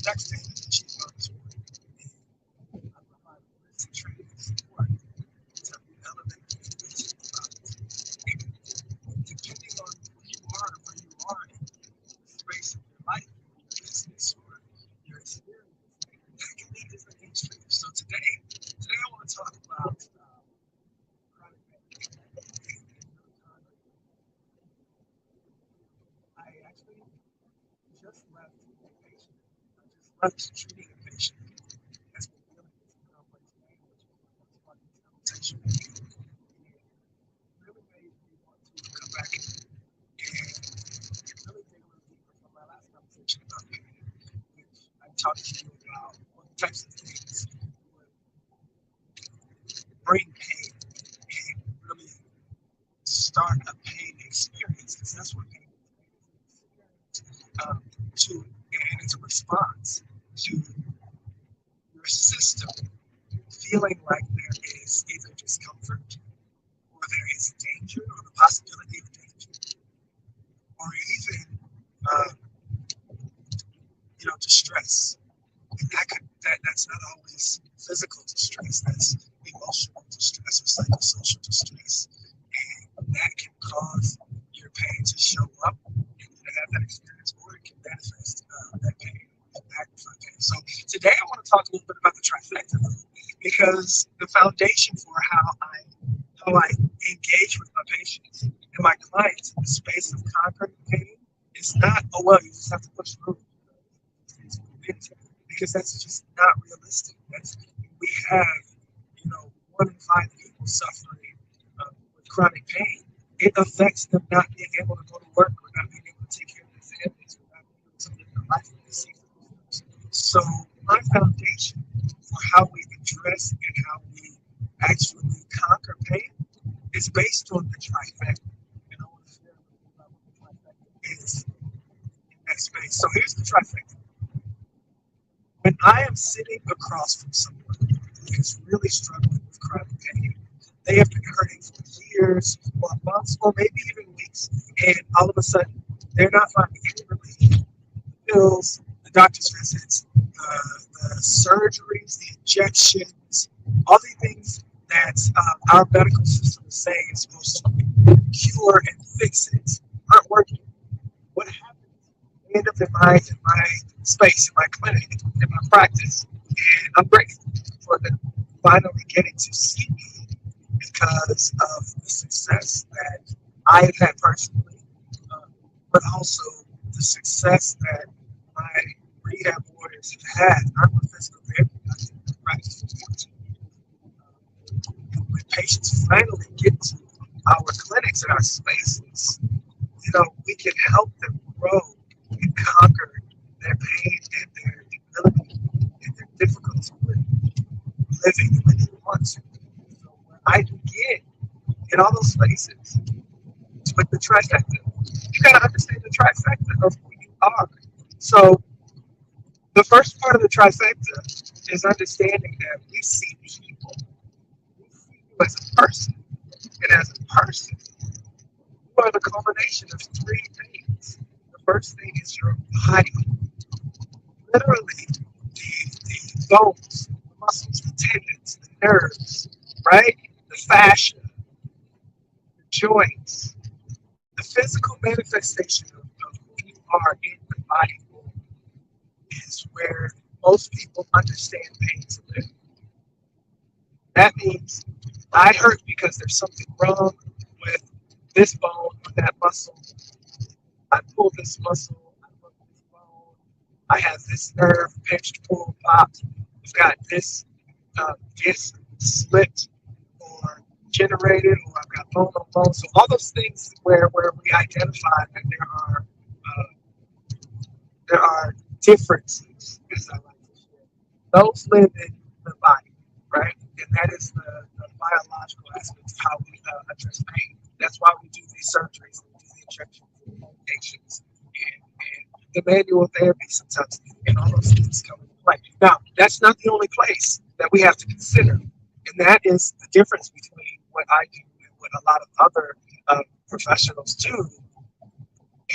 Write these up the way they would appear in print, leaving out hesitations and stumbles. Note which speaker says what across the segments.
Speaker 1: next thing is the chief officer. I provide risk training and support to elevate communication depending on who you are and where you are in the space of your life, your business, or your experience. That can be different industries. So today I want to talk about chronic pain. I actually just left a patient. I just left treating a patient that's been dealing with some complex pain, which is part of this conversation. And really made me want to come back and really dig a little deeper from my last conversation about pain, which I talked to you about what types of things would bring pain and really start a pain experience, because that's what pain is. To and it's a response to your system feeling like there is either discomfort or there is danger or the possibility of danger or even uh, distress. And that's not always physical distress, that's emotional distress or psychosocial distress. And that can cause your pain to show up and you to have that experience, or it can manifest that pain and magnify pain. So today I want to talk a little bit about the trifecta, because the foundation for how I engage with my patients and my clients in the space of conquering pain is not, oh well, you just have to push through because that's just not realistic. That's we have, 1 in 5 people suffering with chronic pain. It affects them not being able to go to work or not being able to take care of their families or not being able to live their life in the safety of themselves. So my foundation for how we address and how we actually conquer pain is based on the trifecta. And I want to share a little bit about what the trifecta is in that space. So here's the trifecta. When I am sitting across from someone who is really struggling with chronic pain, they have been hurting for years or months or maybe even weeks, and all of a sudden they're not finding any relief. The pills, the doctor's visits, the surgeries, the injections, all the things that our medical system is saying is supposed to cure and fix it aren't working. What happens? I end up in my space, in my clinic, in my practice, and I'm grateful for them finally getting to see me because of the success that I have had personally, but also the success that my rehab warriors have had. I'm a physical therapist. I've been practicing for 14 years. When patients finally get to our clinics and our spaces, we can help them grow and conquer their pain and their humility and their difficulty with living the way they want to. So where I begin in all those spaces is with the trifecta. You got to understand the trifecta of who you are. So the first part of the trifecta is understanding that we see people, we see you as a person, and as a person, you are the culmination of 3 things. The first thing is your body, literally the bones, the muscles, the tendons, the nerves, right? The fascia, the joints, the physical manifestation of who you are in the body is where most people understand pain to live. That means I hurt because there's something wrong with this bone or that muscle. I pull this muscle, I broke this bone, I have this nerve pinched, pulled, popped. I've got this disc slipped or generated, or I've got bone on bone. So all those things where we identify that there are differences, as I like to share. Those live in the body, right? And that is the biological aspect of how we address pain. That's why we do these surgeries, and we do the injections, and the medications, and the manual therapy sometimes, and all those things come into play. Now, that's not the only place that we have to consider, and that is the difference between what I do and what a lot of other professionals do,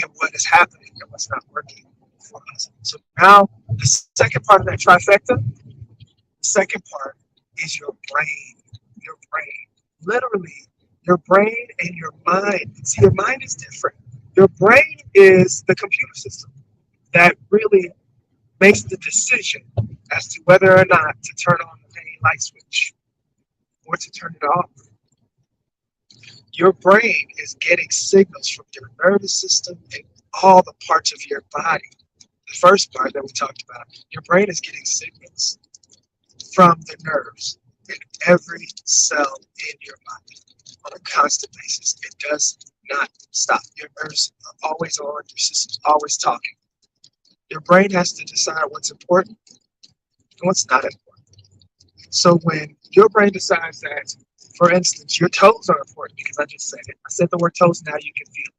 Speaker 1: and what is happening and what's not working for us. So now The second part of that trifecta, the second part is your brain. Your brain. Literally, your brain and your mind. See, your mind is different. Your brain is the computer system that really makes the decision as to whether or not to turn on the pain light switch or to turn it off. Your brain is getting signals from your nervous system and all the parts of your body. The first part that we talked about, your brain is getting signals from the nerves in every cell in your body on a constant basis. It does not stop. Your nerves are always on, your system's always talking. Your brain has to decide what's important and what's not important. So when your brain decides that, for instance, your toes are important because I just said it. I said the word toes, now you can feel it.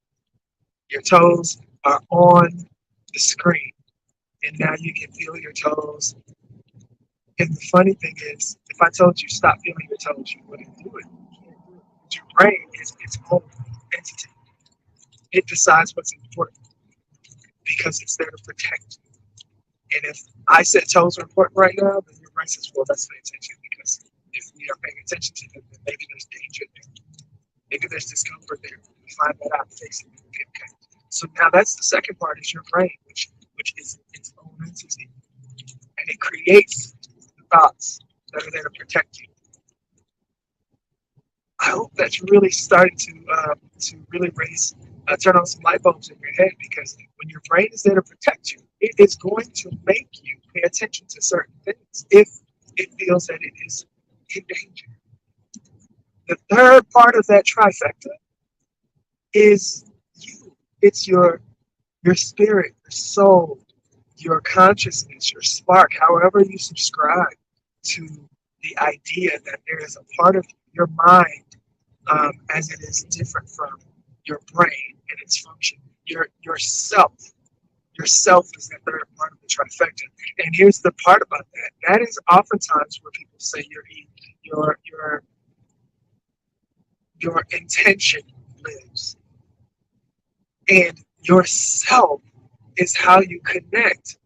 Speaker 1: Your toes are on the screen, and now you can feel your toes. And the funny thing is, if I told you stop feeling your toes, you wouldn't do it. You can't do it. But your brain is its own entity. It decides what's important because it's there to protect you. And if I said toes are important right now, then your brain says, well, let's pay attention because if we are paying attention to them, then maybe there's danger there. Maybe there's discomfort there. We find that out and fix it. Okay. So now that's the second part is your brain, which is its own entity. And it creates the thoughts that are there to protect you. I hope that's really starting to really turn on some light bulbs in your head because when your brain is there to protect you, it is going to make you pay attention to certain things if it feels that it is in danger. The third part of that trifecta is you. It's your spirit, your soul, your consciousness, your spark, however you subscribe to the idea that there is a part of your mind as it is different from your brain and its function. Yourself. Yourself is the third part of the trifecta. And here's the part about that. That is oftentimes where people say your intention lives. And yourself is how you connect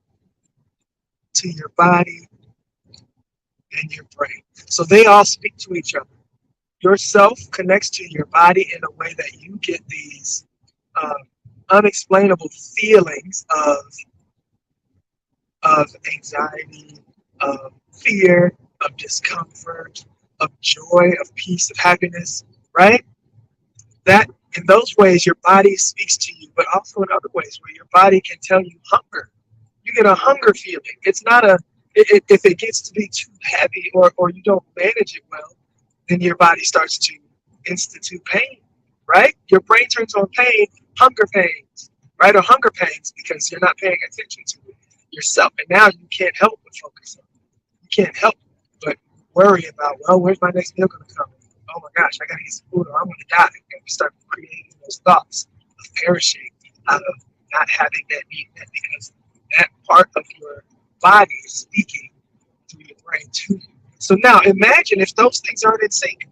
Speaker 1: to your body and your brain. So they all speak to each other. Yourself connects to your body in a way that you get these unexplainable feelings of anxiety, of fear, of discomfort, of joy, of peace, of happiness, right? That in those ways your body speaks to you, but also in other ways where your body can tell you hunger. You get a hunger feeling. It's not if it gets to be too heavy or you don't manage it well, then your body starts to institute pain, right? Your brain turns on pain, hunger pains, right? Or hunger pains because you're not paying attention to it yourself. And now you can't help but focus on it. You can't help but worry about, well, where's my next meal going to come? Oh my gosh, I got to get some food or I'm going to die. And you start creating those thoughts of perishing out of not having that need because that part of your body is speaking through your brain to you. So now imagine if those things aren't in sync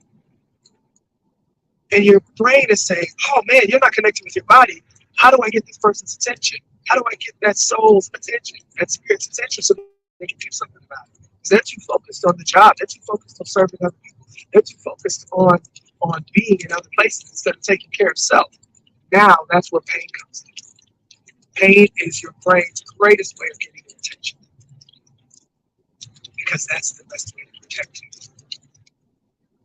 Speaker 1: and your brain is saying, oh man, you're not connecting with your body. How do I get this person's attention? How do I get that soul's attention, that spirit's attention so they can do something about it? Is that you focused on the job? That you focused on serving other people? That you focused on being in other places instead of taking care of self? Now that's where pain comes in. Pain is your brain's greatest way of getting your attention because that's the best way to protect you.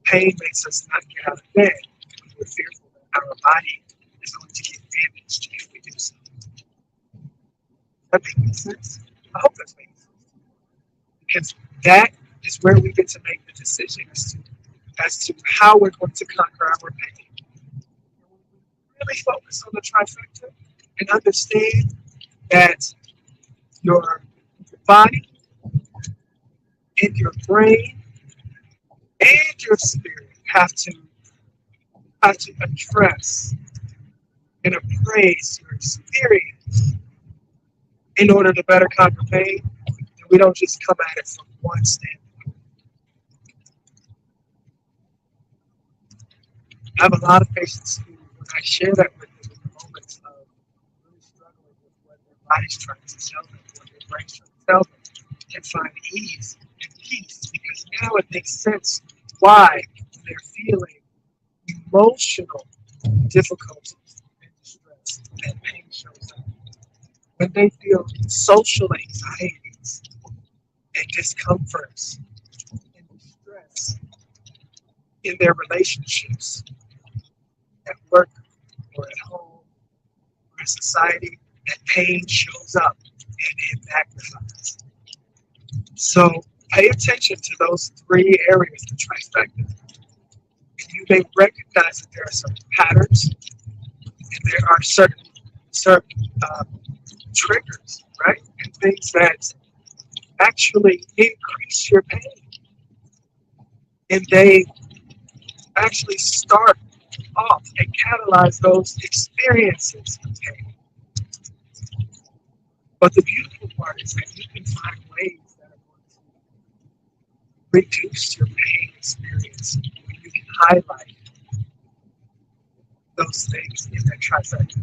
Speaker 1: Pain makes us not get out of bed because we're fearful that our body is going to get damaged if we do so. That makes sense? I hope that's making sense. Because that is where we get to make the decision as to how we're going to conquer our pain. Really focus on the trifecta and understand that your body and your brain and your spirit have to address and appraise your experience in order to better conquer pain. And we don't just come at it from one standpoint. I have a lot of patients who, when I share that with them in the moments of really struggling with what their body's trying to tell them, what their brain's trying to tell them, can find ease and peace because now it makes sense why they're feeling emotional difficulties and distress and pain shows up. When they feel social anxieties and discomforts and distress in their relationships, at work or at home or in society, that pain shows up and it magnifies. So pay attention to those three areas, the trifecta. And you may recognize that there are some patterns and there are certain triggers, right? And things that actually increase your pain. And they actually start off and catalyze those experiences of pain. But the beautiful part is that you can find ways that are going to reduce your pain experience. You can highlight those things in that trifecta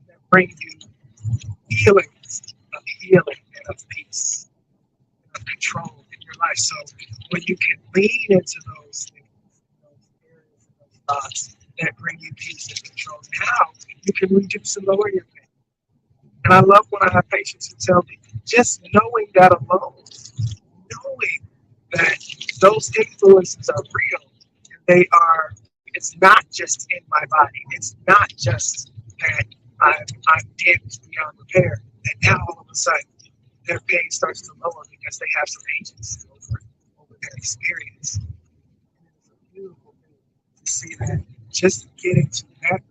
Speaker 1: that bring you feelings of healing and of peace and of control in your life. So when you can lean into those things, those areas and those thoughts that bring you peace and control, now you can reduce and lower your pain. And I love when I have patients who tell me, just knowing that alone, knowing that those influences are real and it's not just in my body. It's not just that I'm damaged beyond repair. And now all of a sudden, their pain starts to lower because they have some agency over their experience. And it's a beautiful thing to see that just getting to that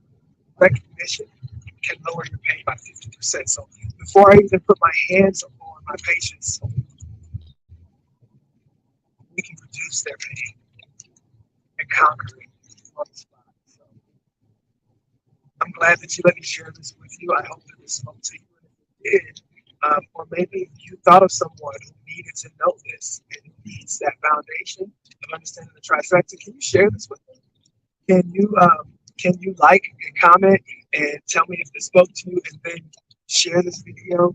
Speaker 1: recognition can lower your pain by 50%. So before I even put my hands on my patients, we can reduce their pain and conquer it on the spot. So I'm glad that you let me share this with you. I hope that this spoke to you. And if it did, or maybe you thought of someone who needed to know this and needs that foundation of understanding the trifecta, can you share this with them? Can you like and comment and tell me if this spoke to you, and then share this video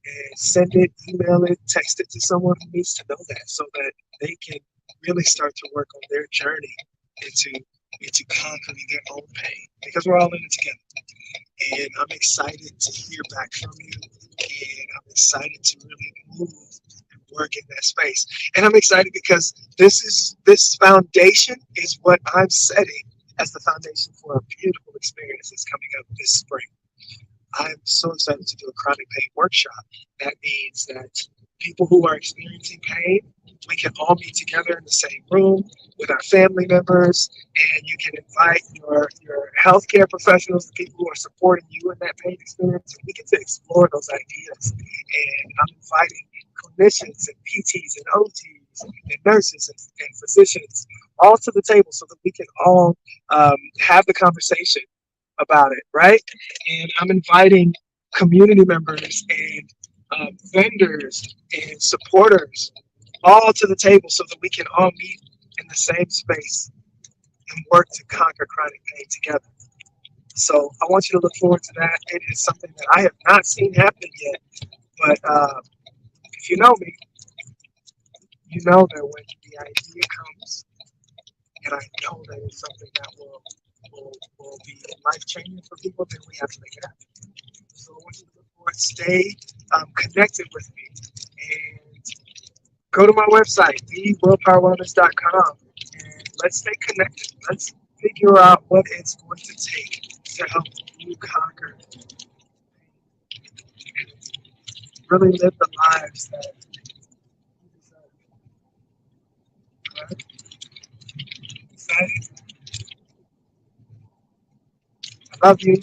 Speaker 1: and send it, email it, text it to someone who needs to know that, so that they can really start to work on their journey into conquering their own pain, because we're all in it together. And I'm excited to hear back from you, and I'm excited to really move and work in that space. And I'm excited because this foundation is what I'm setting as the foundation for a beautiful experience that's coming up this spring. I'm so excited to do a chronic pain workshop. That means that people who are experiencing pain, we can all meet together in the same room with our family members, and you can invite your healthcare professionals, the people who are supporting you in that pain experience, and we get to explore those ideas. And I'm inviting clinicians and PTs and OTs and nurses and physicians all to the table so that we can all have the conversation about it, right? And I'm inviting community members and vendors and supporters all to the table so that we can all meet in the same space and work to conquer chronic pain together. So I want you to look forward to that. It is something that I have not seen happen yet, but if you know me, you know that when the idea comes, and I know that it's something that will be life changing for people, then we have to make it happen. So I want you to look forward, stay connected with me, and go to my website, theworldpowerwellness.com, and let's stay connected. Let's figure out what it's going to take to help you conquer and really live the lives that you deserve. All right? Excited? I love you.